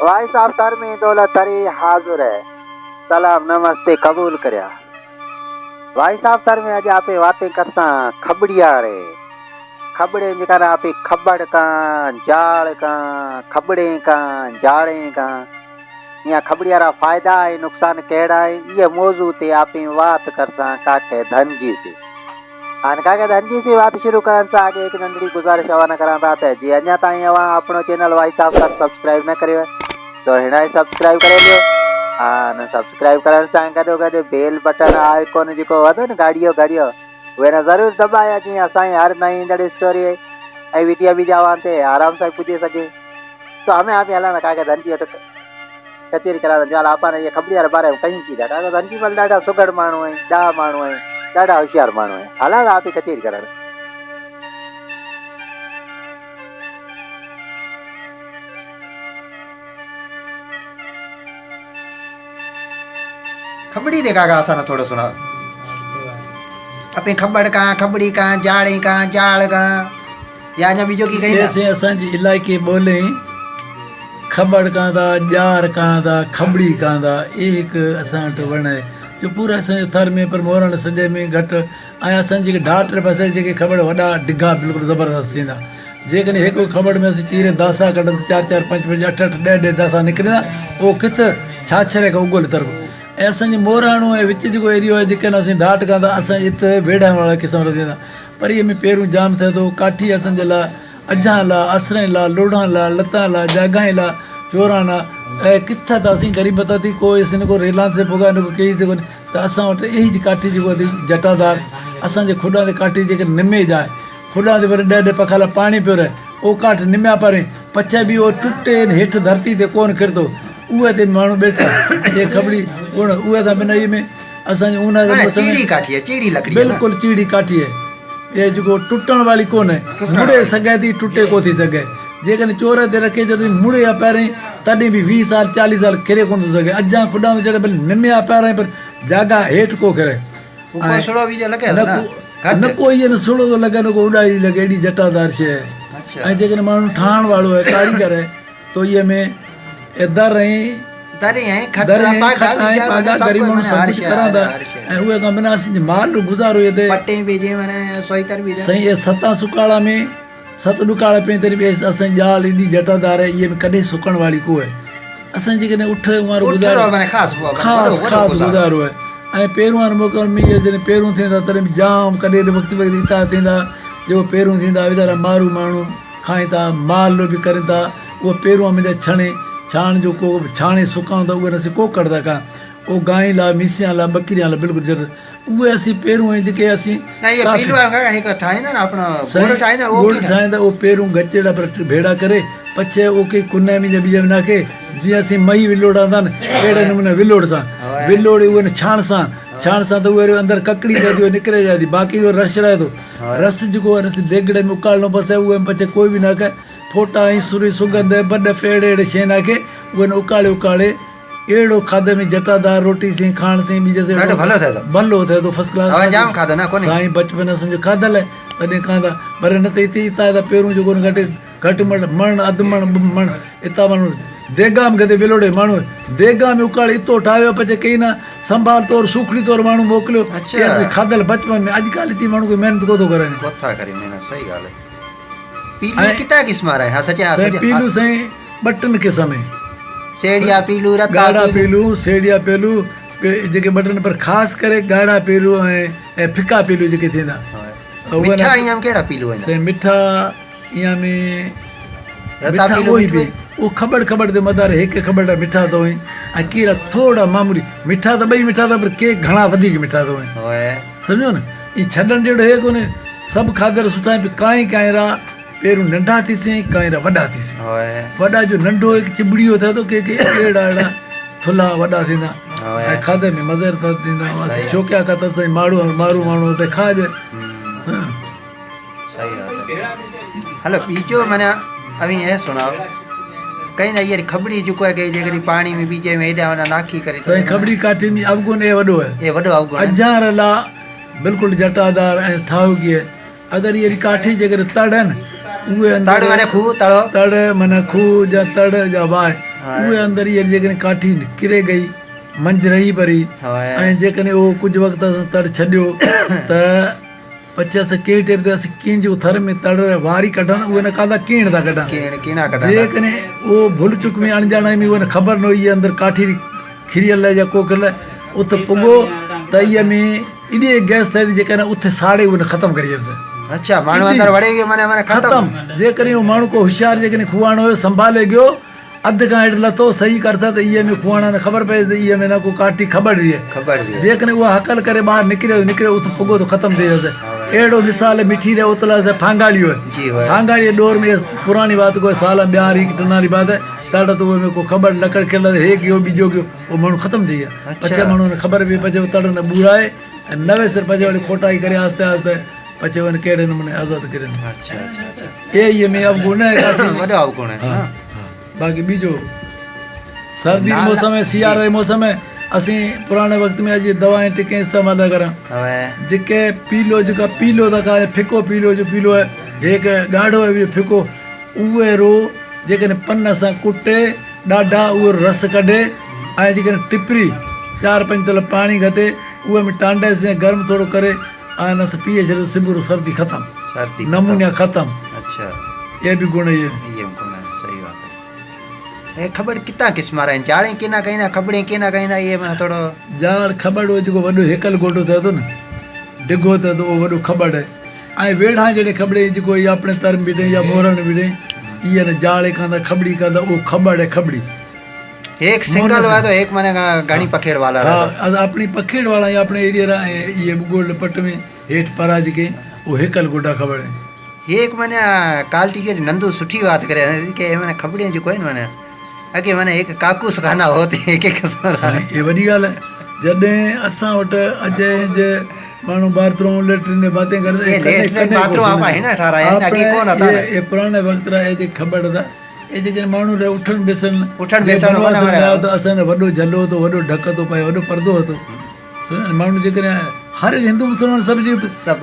भाई साहब सर में दौलत तरी हाजुर है। सलाम नमस्ते कबूल करया। भाई साहब सर में अज आपे बातें करता खबड़िया रे। खबड़े जकर आपे खबड़ का जाल का खबड़े का जाड़े का या खबड़िया रा फायदा है नुकसान केड़ा है ये मौजू ते आपे बात करता काके धनजी से। आन काके धनजी से बात शुरू करन से आगे एक नंदड़ी गुजारिश आवाना करा बात है जी अजा ताई आवा अपनो चैनल भाई साहब सर सब्सक्राइब न करियो तो हिना सब्सक्राइब करे लियो। आन सब्सक्राइब करन से गडो गडो बेल बटन आइकॉन जिको वदो न गाड़ियो वेना जरूर दबाया जी असाई हर नई इंदड़ स्टोरी ए वीडियो भी जावांते आराम से पूछे सके। तो हमें आप हला ना काके धनजी तो कचेरी करा जाल आपा ने ये खबड़िया रे बारे में कहीं की काके धनजी बल डाडा सुगड़ माणो है डा माणो है डाडा होशियार माणो है हला आप कचेरी करा। खबड़ी दे काका असां थोड़ो सुना अपने खबड़ का खबड़ी का जाड़े का जाड़ का या ना बीजो की कहीं जैसे असांजी इलाइके बोले खबड़ कांदा जार कांदा खबड़ी कांदा एक असां वटि वण आहे जो पूरा असांजे थर में पर मोरण सॼे में घटि ऐं असांजे ढाट पासे जेके खबड़ वॾा डिघा बिल्कुलु ज़बरदस्त थींदा जेकॾहिं हिकु खबड़ में असीं चीरे दासा कढनि 4-4 5-5 8-8 10-10 दासा निकिरंदा उहो किथे छाछरे खां उगल तरफ़ ऐं असांजे मोराणो ऐं विच जेको एरियो आहे जेके असीं ढाट कंदा असांजे हिते वेढ़ण वारा क़िस्म थींदा पर इहे में पहिरियों जाम थिए थो काठी असांजे लाइ अजां लाइ असरनि लाइ लोढ़ण लाइ लता लाइ जागाए लाइ चोरां लाइ ऐं किथां त असीं ग़रीब था थी कोई असीं न को रेलां ते पुगा न को कई ते कोन्हे त असां वटि इहा जी काठी जेको थी जटादार असांजे खुॾा ते काठी जेके निमे जा आहे खुॾा ते वरी 10 पखाला पाणी पियो रहे उहो काठ निमिया परे पचे बि उहो टुटे हेठि धरती ते कोन किरंदो उहे ते माण्हू बेचा ये खबड़ी गुण उहे खां बिना में असांजे ऊन्हारे चीड़ी काठी है चीड़ी लकड़ी बिल्कुलु चीड़ी काठी आहे ये जेको टुटण वाली कोन्हे मुड़े सघे थी टुटे को थी सघे जेकॾहिं चोर ते रखे जॾहिं मुड़े आहे पहिरीं तॾहिं बि 20 साल 40 साल किरे कोन थो सघे अजां खुॾा में जॾहिं भले निमे आहे पहिरियों पर जागा हेठि को किरे न को इहो न सुड़ो थो लॻे न को उॾाई लॻे एॾी जटादार शइ आहे ऐं जेकॾहिं माण्हू ठहण वारो आहे कारीगर आहे तो इहे में दर ऐं ग़रीब माण्हू सभु कुझु करंदा ऐं उहे खां बिना असांजे माल जो गुज़ारो हिते साईं 7 सुकाड़ा में 7 ॾुकाड़ा पे तरी बि असांजी ज़ाल एॾी जटादार आहे इहे बि कॾहिं सुकण वारी को आहे असां जेकॾहिं उठ वारो गुज़ारो ख़ासि गुज़ारो आहे ऐं पहिरियों वारे मौक़नि में इहे जॾहिं पहिरियों थींदा तॾहिं बि जाम कॾहिं वक़्तु वक़्तु इता थींदा जेको पहिरियों थींदा वीचारा मारू माण्हू खाइनि था माल बि कनि था उहो पहिरियों मुंहिंजा छाण जो को छाणे सुकाऊं त उहे असीं को कढंदा का उहो गांइ लाइ मिसिया लाइ ॿकरिया लाइ बिल्कुलु ज़रूरत उहे असीं पहिरियों जेके असीं गुड़ ठाहींदा उहो पहिरियों गचेड़ा पर भेड़ा करे पचे उहो कंहिं कुने में बीज में नाखे जीअं असीं मही विलोड़ंदा न अहिड़े नमूने विलोड़ सां विलोड़े उहे छाण सां त उहे अंदरि ककड़ी थिए थी निकिरे जाए थी बाक़ी उहो रस रहे थो रस जेको आहे असीं देगिड़े में उकालणो पसे उहे पचे कोई बि न करे फोटा ऐं सुरी सुगंध बॾ फेड़ अहिड़े शइ नाखे उहे न उकाले अहिड़ो खाधे में जटादार रोटी सी खाइण सी भलो थिए थो फर्स्ट क्लास साईं बचपन असांजो खाधल आहे तॾहिं खाधा पर न त हिते हितां त पहिरियों जेको घटि मण अधु मण हितां माण्हू देगा में गदे विलोड़े माण्हू देगा में उकाड़े इतो ठाहियो पचे कई न संभाल तौर सूखड़ी तौर माण्हू मोकिलियो खाधल बचपन में अॼुकल्ह हिते माण्हू कोई महिनत को थो करे पीलू साईं 2 क़िस्म में गाढ़ा पीलू सेड़िया पीलू जेके 2 पर ख़ासि करे गाढ़ा पीलू ऐं फिका पीलू जेके थींदा मिठा इहा में वो खबड़ ते मदार एक खबड़ मिठा तो है ऐं कीरा थोड़ा मामूली मिठा तो बई मिठा तो पर के घणा वधीक मिठा तो है समझो न ई छडन जेड़ो है कोने सब खादर सुठा काई रा पेरू नंढा थीसी काई रा वडा थीसी वडा जो नंढो एक चिबड़ियो था तो के एड़ा एड़ा थुला वडा थींदा ऐं खादे में मज़र था थींदा छोकिया का तो मारू माण्हू ते खाजे सही बात है। हेलो बीजो मैंने अभी ये सुनाओ कहीं ना ये खबड़ी जो है कि जेकरी पानी में बीजे में एडा वना नाखी करे सही खबड़ी काठी में अवगुण ए वडो है ये वडो अवगुण अजार ला बिल्कुल जटादार ए ठाव की है अगर ये काठी जेकर तड़न उहे तड़ अंदर माने खूह तड़ो तड़ माना खूह जा तड़ जा वाह हाँ। उहे अंदर ये जेकॾहिं काठी किरे गई मंझ रही परी हाँ। ऐं जेकॾहिं उहो कुझु वक़्तु असां तड़ छॾियो त पछी असां कंहिं टेप ते असां कीअं जो थर में तड़ वारी कढनि उहे न कांदा कीण था कढनि कीना कटा जेकॾहिं उहो भुल चुक में अणॼाण में उहे न ख़बर न हुई अंदरि काठी खिरियल या कोकल उते पुॻो त इअ में एॾी गैस थिए थी जेकॾहिं उते साड़े उहे न ख़तमु करे छॾियोसि अच्छा माण्हू अंदर वड़े गयो माने माने खत्म ख़तमु जेकॾहिं उहो माण्हू को होशियारु जेकॾहिं खुवाणो हुयो संभाले गयो अधु खां हेठि लथो सही करता त इहे में खुवाणा न ख़बर पए त इहे में न को काठी ख़बर हुई खबर भी जेकॾहिं उहा हकल करे ॿाहिरि निकिरे उते पुॻो त ख़तमु थी वियोसि अहिड़ो मिसाल मिठी रहे उतला से फांगाड़ी हुए जी हुए फांगाड़ी दौर में पुरानी बात कोई साल ॿियारी टनारी बात है ॾाढो त उहे में को ख़बर लकड़ खेल हे कयो बीजो कयो उहो माण्हू ख़तमु थी विया अच्छा। पछे माण्हू ने ख़बर पई पछे तड़ न ॿुराए ऐं नवे सिर पछे वरी खोटाई करे आस्ते आस्ते पछे वञी कहिड़े नमूने आज़ादु करे अच्छा अच्छा अच्छा इहे में अवगुण आहे काफ़ी। वॾो अवगुण है हाँ, बाक़ी बीजो सर्दी के मौसम में सियारे के मौसम में असीं पुराने वक्त में अॼु दवाएं टिके इस्तेमालु करा हवे जेके पीलो जेका पीलो था खाए फिको पीलो जो पीलो है एक ॻाढ़ो है फिको उहे रो जेकॾहिं पन सां कुटे ॾाढा उहो रस कढे ऐं जेकॾहिं टिपरी 4-5 तल पाणी घटे उहे में टांडे से गर्म थोरो करे ऐं न पीए छॾियो सिबरू सर्दी ख़तमु सर्दी नमूनिया ख़तमु अच्छा ये भी गुण ये ये गुण है सही बात है ए खबर कितना किस्म रहा है जाड़े केना कहिना खबड़े केना कहिना ये मैं थोड़ो जाड़ खबड़ हो जेको वॾो हेकल गोडो थिए थो न डिघो थिए थो उहो वॾो खबड़ आहे ऐं वेढ़ा जॾहिं खबड़े जेको इहा अपने तरम बीठे या मोरन बीठे इहा न जाड़े कंदा खबड़ी कंदा उहो खबड़ आहे खबड़ी एक सिंगल हुआ तो एक माने घणी पखेड़ वाला हा रहा असां अपनी पखेड़ वाला या अपने एरिया रा ऐं इहे गोल पट में हेठि परा जेके उहो हेकल गोडा खबड़ आहे एक माने क्वालिटी के नंदू सुठी बात करे के माने खबड़े जो कोई माने अगे माने एक काकूस खाना होते एक एक साईं, इहा वॾी ॻाल्हि आहे जॾहिं असां वटि अजय जे माण्हू बाथरूम लेटरिन में बातें ये लेटरिन बाथरूम आप है ना ठहराया है अगे कौन था ये पुराने वक्त रा ये खबर था ये जेके माण्हू रे उठण बेसण वॾा त असां वॾो झलो तो वॾो ढक तो पए वॾो पर्दो હતો माण्हू जेके हर हिंदू मुसलमान सब जी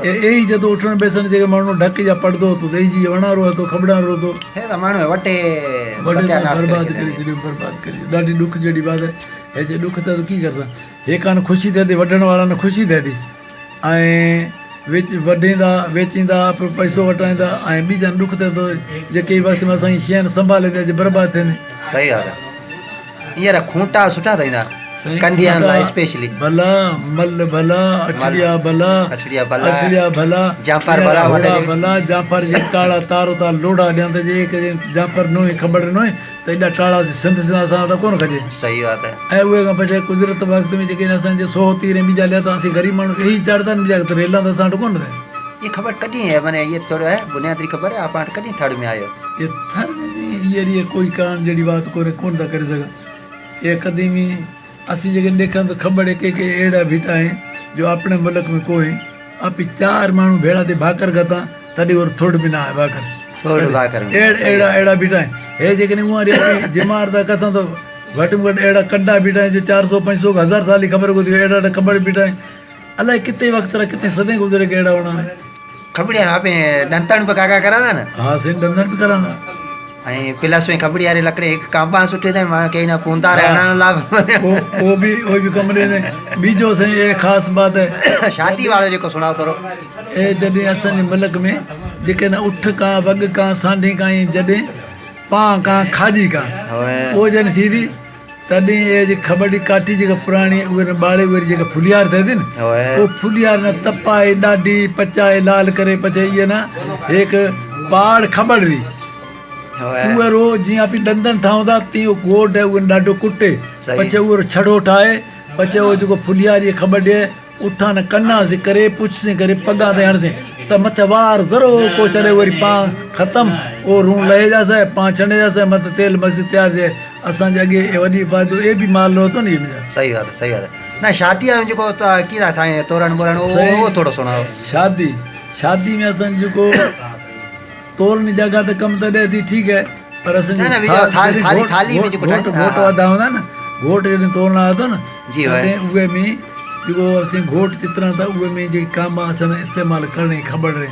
यही जदो उठण बेसण जेके माण्हू ढक या पर्दो तो देई जी वणारो હતો खबड़ारो હતો हे त माण्हू वटे बर्बाद करे ॾाढी ॾुख जहिड़ी बात है हे जे ॾुख त की करदा हे कान खुशी थिए थी वठण वारा न खुशी थिए थी ऐं वढींदा वेचींदा पैसो वठाईंदा ऐं ॿीजा ॾुख थिए थो जेके वक़्त में असांजी शइ संभाले थी अॼु बर्बाद थियनि सही आहे हींअर खूंटा सुठा थींदा कंडियन ला स्पेशली भला मल भला अठड़िया भला अठड़िया भला अठड़िया भला जाफर भला वटे भला जाफर जे ताड़ा तारो ता लोड़ा ॾियनि त जे जाफर नो ख़बर न त एॾा टाड़ा सिंध सिंध असां वटि कोन खजे सही बात है ऐं उहे खां पछाए कुदरत वक़्त में जेके असांजे 100 तीर ॿीजा लिया त असीं ग़रीब माण्हू यही चढ़ंदा आहिनि ॿीजा त रेला त असां वटि कोन ये खबर कॾहिं है माने ये थोड़ो है बुनियादी खबर है आप कॾहिं थर्ड में आयो ये थर में ये कोई कारण जहिड़ी बात कोन था करे सघां ये क़दीमी असीं जेके ॾेखां त ख़बर के अहिड़ा बीठा आहिनि जो अपने मुल्क में कोई आप 4 माण्हू भेड़ा ते भाकर गता तॾहिं और थोड़ बि न आहे भाकर थोड़ भाकर अहिड़ा बीठा आहिनि हे जेकॾहिं हूअं जिमार था कथां त घटि में घटि अहिड़ा कंडा बीठा आहिनि जो 400-500 1000 साल जी ख़बर कोन थी अहिड़ा ख़बर बीठा आहिनि अलाए किथे वक़्त रहा किथे सदे गुज़रे के अहिड़ा वणा खबड़िया आपे डंतण पे काका करांदा न हा सेठ डंदन बि करांदा ऐं प्लस में खबड़ी वारे लकड़े हिकु कांबा सुठे थे मां कहीं ना पूंदा रहना ला वो भी कमरे ने बीजो से ये खास बात है शादी वाले जो को सुनाओ थोरो ए जॾहिं असांजे मुल्क में जेके न उठ खां वॻ खां सांढी खां जॾहिं पां खां खाजी खां उहो जॾहिं थींदी तॾहिं ये जे खबड़ी काठी जेका पुराणी उहे न ॿाड़े उहे जेका फुलियार थिए थी न उहो फुलियार न तपाए ॾाढी पचाए लाल करे पचे इहे न हिकु पहाड़ खबड़ हुई उहे रो जीअं अपनी डंदन ठाहूं था तीअं गोड है उहे ॾाढो कुटे पचे उहो छड़ो ठाहे पचे उहो जेको फुलियार जी ख़बर ॾिए उठा न कन्ना से करे पुछ से करे पगा ते हणसे त मथे वार ज़रो को चढ़े वरी पां ख़तमु उहो रूं लहे जासे पां छणे जासे मथे तेल मसी तयारु थिए असांजे अॻे वॾी फ़ाइदो ए बि माल लो थो न इहे सही बात सही बात ना शादी में जेको की था ठाहे तोरण बोरण वो थोड़ो सुनाओ शादी में असां जेको तोरण जगह त कम त ॾे थी ठीकु है पर असां थाली में जेको घोट वधा हूंदा न घोट जॾहिं तोरण आयो न जी उहे में जेको असीं घोट चित्रा था उहे में जेकी कांबा असां इस्तेमालु करणी ख़बर रहे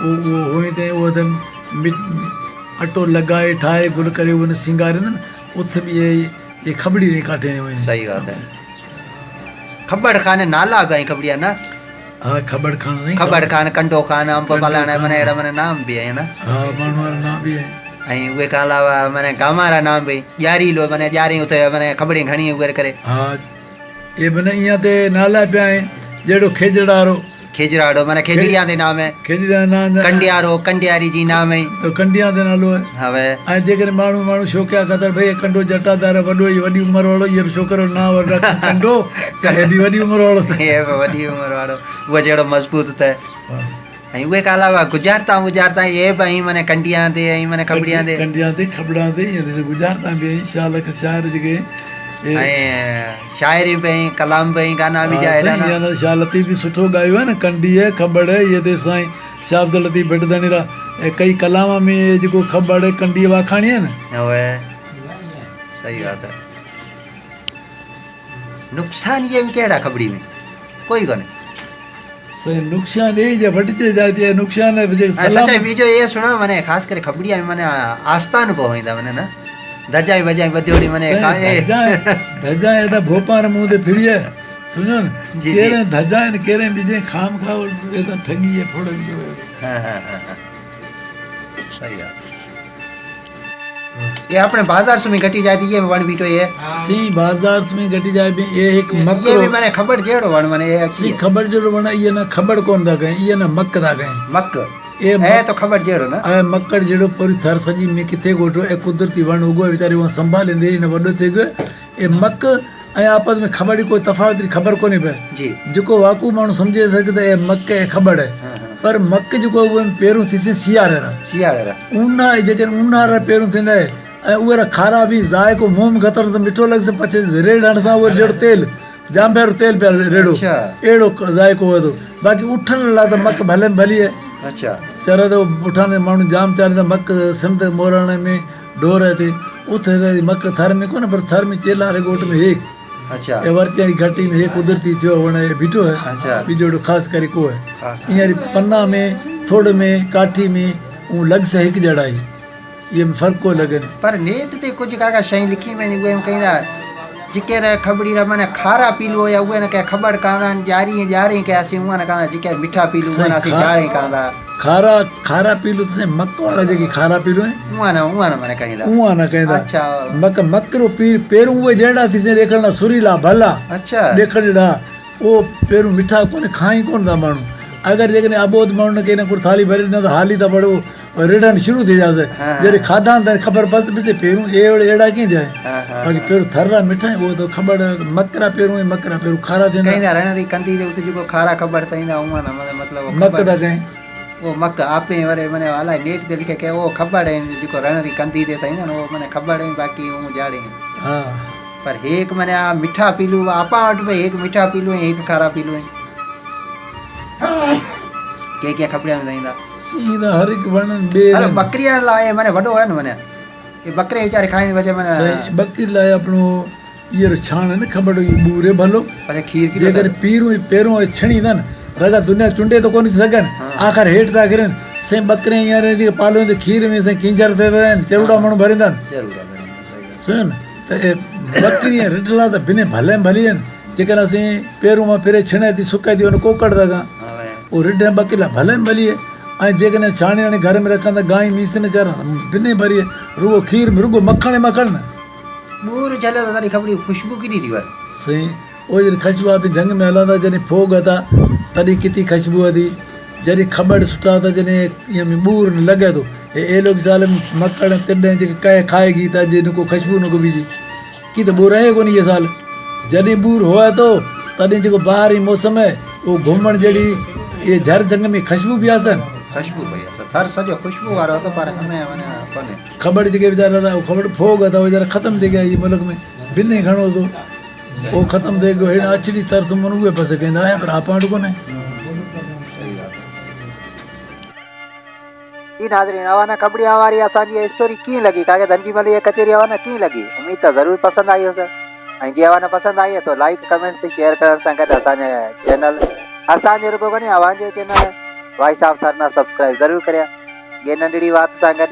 उहो हुई ते उहो अटो लगाए ठाहे गुल करे उन सिंगारे न उथे भी ये खबड़ी नहीं काटे हुए। सही बात है। खबड़ खान नाला गए खबड़िया ना। हाँ खबड़ खान नहीं, खबड़ खान, कंडो खान, अंब पलाना मने एड़ा मने नाम भी है ना। हाँ मानू वाला नाम भी है। ऐं उहे खां अलावा मने गामारा नाम भी ॼारी लो मने ॼारी उते मने खबड़ी घणी उहे करे। हाँ ये मने इया ते नाला पिया है जेड़ो खेजड़ारो, खेजराड़ो मने खेजड़िया दे नाम है। खेजड़ा नाम कंडियारो कंडियारी जी नाम है। तो कंडिया दे नालो है। हवे ऐं जेकर माण्हू शौक़िया ख़ातिर भई कंडो जटादार वॾो ई वॾी उमिरि वारो इहो छोकिरो ना वॾा कंडो हे बि वॾी उमिरि वारो हे बि वॾी उमिरि वारो उहो जहिड़ो मज़बूत त ऐं उहे खां अलावा गुजारता ये बि ऐं माने कंडिया ते ऐं माने खबड़िया ते खबड़ा ते गुजारता बि ऐं शाल शाइर जेके ऐं शाइरी भी ऐं कलाम भी ऐं गाना बि जा ना शाह लतीफ़ भी सुठो ॻायो आहे न कंडी है खबड़ है ये ते साईं शाह अब्दुल लतीफ़ भटदानीरा कई कलाम में जेको खबड़ कंडी वाखाणी है न। ओए सही बात है। नुकसान ये भी कहिड़ा खबड़ी में कोई कोन्हे। सही नुकसान ये जे वटते जाती है नुकसान है सच्चाई बीजो ये सुना माने खास करे खबड़िया में माने आस्थान पवंदा माने ना धजाई वजाई वधियोड़ी माने धजा है त भोपाल मुंह ते फिरी है सुनो न केरे धजा है केरे बीजे खाम खाओ ये त ठगी है फोड़ जो। हां हां हां सही है। ये अपने बाजार से में घटी जाती है वन बीटो ये सी बाजार में घटी जाए भी ये एक मक्क ये भी माने खबर जेड़ो वन माने ये सी खबर जेड़ो वन ये ना खबर कोन दा गए ये ना मक्क दा गए मक्क ए है तो खबर जेड़ो ना ए मक्कड़ जेड़ो पूरी थर सजी में किथे गोठो ए कुदरती वन उगो बेचारी वो संभालेंदे न वडो थे गयो ए मक्क ए आपस में खबर कोई तफावत खबर कोनी पे जी जो वाकू मानु समझे सकदा ए मक्क ए खबर है पर मक्क जो वो पेरू थी सियारे ऊना जेके ऊनारा पेरू थिंदा है उहे खारा भी जायको मुंह में खतर तो मिठो लग से पछे रेड़ हण सा वो जेड़ो तेल जाम भेरो तेल पे रेड़ो एड़ो जायको हो तो बाकी उठन ला तो मक भले भली है। अच्छा चर तो उठाने मानु जाम चाले मक सिंध मोराणे में डोर है थे उथे मक थर में कोन पर थर में चेला रे गोट में एक अच्छा ए वर्ती घटी में एक कुदरती थियो वणे बीठो है। अच्छा बीजोड़ो खास करे को है यानी पन्ना में थोड़ में काठी में उ लग से एक जड़ाई ये फर्क को लगे पर नेट ते कुछ काका शई लिखी में वे कहिदा जिके रे खबड़ी रे माने खारा पीलो या उहे न के खबर कांदा जारी जारी के आसी उहा न कांदा जिके मीठा पीलो उहा आसी जारी कांदा खारा पीलो से मक वाला जेकी खारा पीलो है उहा न माने कहिदा अच्छा मकरो पेरू उहे जेड़ा थी से देखणा सुरीला भला अच्छा देखणा ओ पेरू मीठा कोने खाई कोन दा मानु अगर जेकने अबोध मानु के न कुर थाली भरी न तो हाली ता बड़ो रिटर्न शुरू थी जासे जरे खादा त खबर पस पे पेरू एड़ा की जाए बाकी पेरू थर्रा मिठा वो तो खबर मकरा पेरू खारा देना कहीं रणरी कंदी दे उते जो खारा खबर तइंदा उमा न मतलब मकरा गए वो मक आपे वरे मने वाला नेट दे लिखे के वो खबर है जो रणरी कंदी दे तइंदा न वो मने खबर है बाकी वो जाड़े हां पर एक मने आ मीठा पीलू आपा वट पे एक मीठा पीलू है एक खारा पीलू है के खबरिया में तइंदा सीधा हर एक वर्णन बे अरे बकरिया लाए माने वडो है न माने ये बकरे बेचारे खाने वजह माने सही बकरी लाए अपनो ये छाण न खबर बूरे भलो अरे खीर की जेकर पीरू पेरो छणी दन रगा दुनिया चुंडे तो कोनी सकन आखिर हेठ ता करन से बकरे यार जे पालो दे खीर में से किंजर दे देन चरुड़ा मण भरिंदन सुन ते बकरी रिटला तो बिने भले भलियन जेकर असे पेरू में फिरे छणे ती सुकाई दी उन कोकड़ दगा ओ रिडे बकरी भले भलिए ऐं जेकॾहिं छाणे हाणे घर में रखंदा गांइ मीस न चर बिने भरी रुगो खीर में रुगो मखण मखण न बूर चले तो तारी खबड़ी खुशबू किनी थी वर सही ओ जॾहिं ख़ुशबू आहे जंग में हलंदा जॾहिं फोग था तॾहिं किथी ख़ुशबू थी जॾहिं खबड़ सुठा था जॾहिं ईअं में बूर न लॻे थो हे लोग साल मखण तिॾ जेके कए खाएगी त जिन को ख़ुशबू न को बीजी की त बूर आहे कोन इहे साल जॾहिं बूर होए थो तॾहिं जेको ॿाहिरि मौसम आहे उहो घुमण जहिड़ी ये झर जंग में खुशबू भी आसन खुशबू भैया थर सजो खुशबू वारो तो पर हमें माने कोने खबर जेके बेचारा था खबर फोग था बेचारा खत्म थी गया ये मुल्क में बिने घणो तो वो खत्म थे गयो हेड़ा अचड़ी तरस मन उहे बस कहंदा है पर आप वटि कोने ई नाज़रीन आवाना खबड़िया वारी असांजी स्टोरी कीअं लगी काके धनजी मल ये कचेरी आवाना कीअं लगी उम्मीद तो जरूर पसंद आई होसे ऐं जी आवाना पसंद आई है तो लाइक कमेंट से शेयर करण सां गॾु असांजे चैनल असांजे रुगो कोन्हे अवांजे channel voice of Sarna subscribe जरूर करिया ये नंढड़ी बात सां गॾु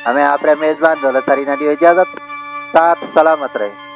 हमें आपरे मेज़बान दौलत हरी ने ॾियो इजाज़त। साथ सलामत रहे।